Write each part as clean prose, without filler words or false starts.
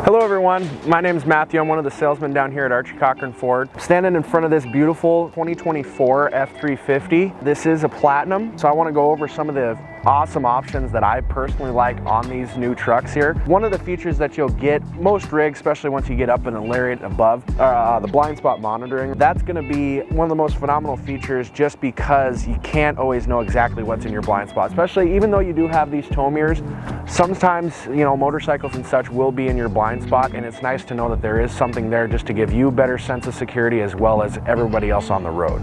Hello everyone, my name is Matthew. I'm one of the salesmen down here at Archie Cochrane Ford. Standing in front of this beautiful 2024 F-350. This is a Platinum, so I want to go over some of the awesome options that I personally like on these new trucks here. One of the features that you'll get, most rigs, especially once you get up in a lariat and above, the blind spot monitoring. That's going to be one of the most phenomenal features just because you can't always know exactly what's in your blind spot, especially even though you do have these tow mirrors. Sometimes, you know, motorcycles and such will be in your blind spot, and it's nice to know that there is something there just to give you a better sense of security as well as everybody else on the road.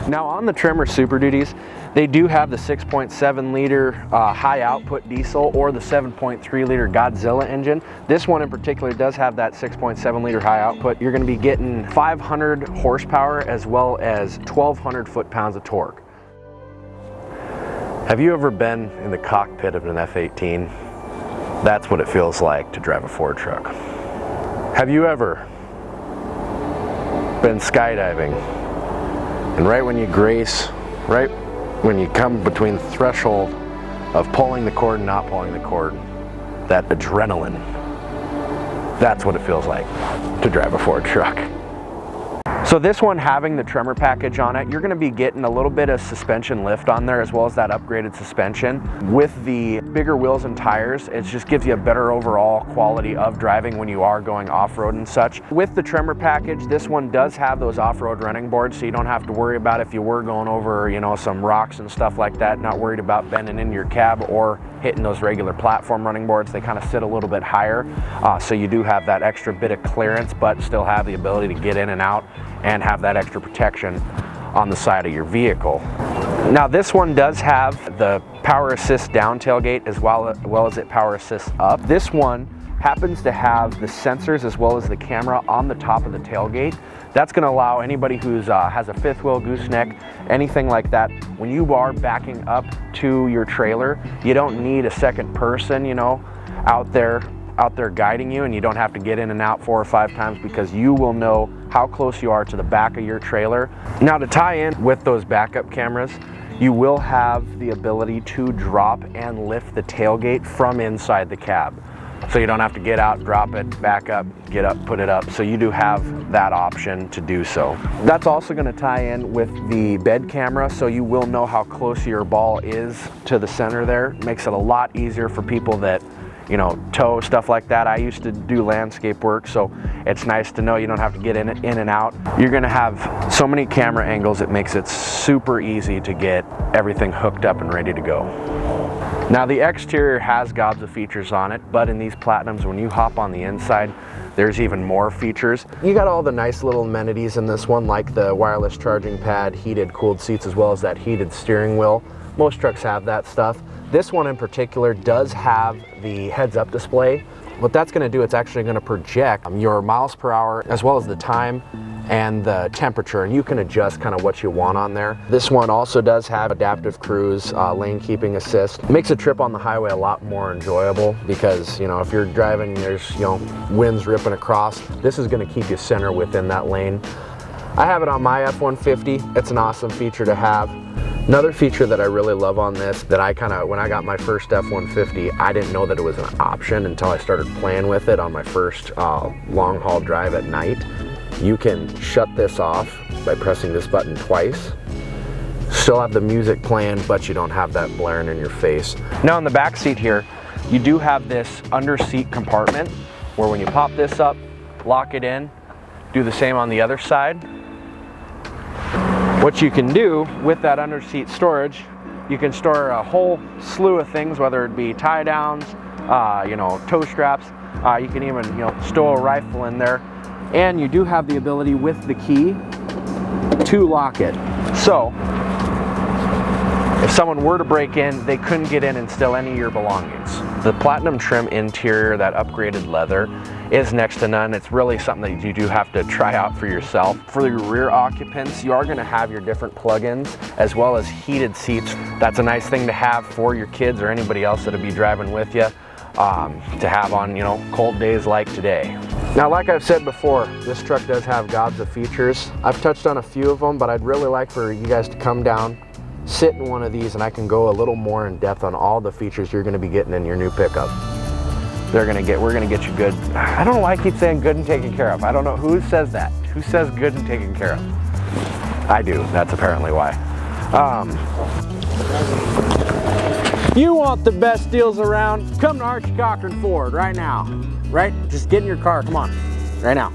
Now on the Tremor Super Duties, they do have the 6.7 liter high output diesel or the 7.3 liter Godzilla engine. This one in particular does have that 6.7 liter high output. You're going to be getting 500 horsepower as well as 1,200 foot-pounds of torque. Have you ever been in the cockpit of an F-18? That's what it feels like to drive a Ford truck. Have you ever been skydiving and right when you grace, right when you come between the threshold of pulling the cord and not pulling the cord, that adrenaline, that's what it feels like to drive a Ford truck. So this one having the Tremor package on it, you're going to be getting a little bit of suspension lift on there as well as that upgraded suspension. With the bigger wheels and tires, it just gives you a better overall quality of driving when you are going off-road and such. With the Tremor package, this one does have those off-road running boards, so you don't have to worry about if you were going over, you know, some rocks and stuff like that, not worried about bending in your cab or hitting those regular platform running boards. They kind of sit a little bit higher, so you do have that extra bit of clearance, but still have the ability to get in and out and have that extra protection on the side of your vehicle. Now this one does have the power assist down tailgate as well as it power assist up. This one happens to have the sensors as well as the camera on the top of the tailgate. That's going to allow anybody who's has a fifth wheel, gooseneck, anything like that, when you are backing up to your trailer, you don't need a second person, you know, out there guiding you, and you don't have to get in and out 4 or 5 times because you will know how close you are to the back of your trailer. Now to tie in with those backup cameras, you will have the ability to drop and lift the tailgate from inside the cab. So you don't have to get out, drop it, back up, get up, put it up. So you do have that option to do so. That's also going to tie in with the bed camera, so you will know how close your ball is to the center there. Makes it a lot easier for people that, you know, tow, stuff like that. I used to do landscape work, so it's nice to know you don't have to get in and out. You're gonna have so many camera angles, it makes it super easy to get everything hooked up and ready to go. Now the exterior has gobs of features on it, but in these Platinums, when you hop on the inside, there's even more features. You got all the nice little amenities in this one, like the wireless charging pad, heated, cooled seats, as well as that heated steering wheel. Most trucks have that stuff. This one in particular does have the heads-up display. What that's going to do, it's actually going to project your miles per hour as well as the time and the temperature, and you can adjust kind of what you want on there. This one also does have adaptive cruise, lane keeping assist. It makes a trip on the highway a lot more enjoyable because, you know, if you're driving, there's, you know, winds ripping across, this is going to keep you center within that lane. I have it on my F-150. It's an awesome feature to have. Another feature that I really love on this, that when I got my first F-150, I didn't know that it was an option until I started playing with it on my first long haul drive at night. You can shut this off by pressing this button twice. Still have the music playing, but you don't have that blaring in your face. Now in the back seat here, you do have this under seat compartment where when you pop this up, lock it in, do the same on the other side. What you can do with that under seat storage, you can store a whole slew of things, whether it be tie downs, you know, tow straps. You can even, you know, stow a rifle in there, and you do have the ability with the key to lock it. So if someone were to break in, they couldn't get in and steal any of your belongings. The Platinum trim interior, that upgraded leather, is next to none. It's really something that you do have to try out for yourself. For your rear occupants, you are going to have your different plugins as well as heated seats. That's a nice thing to have for your kids or anybody else that'll be driving with you to have on, you know, cold days like today. Now, like I've said before, this truck does have gobs of features. I've touched on a few of them, but I'd really like for you guys to come down, sit in one of these, and I can go a little more in depth on all the features you're going to be getting in your new pickup. we're gonna get you good. I don't know why I keep saying good and taken care of. I don't know who says that. Who says good and taken care of? I do. That's apparently why. You want the best deals around? Come to Archie Cochrane Ford right now. Right? Just get in your car. Come on. Right now.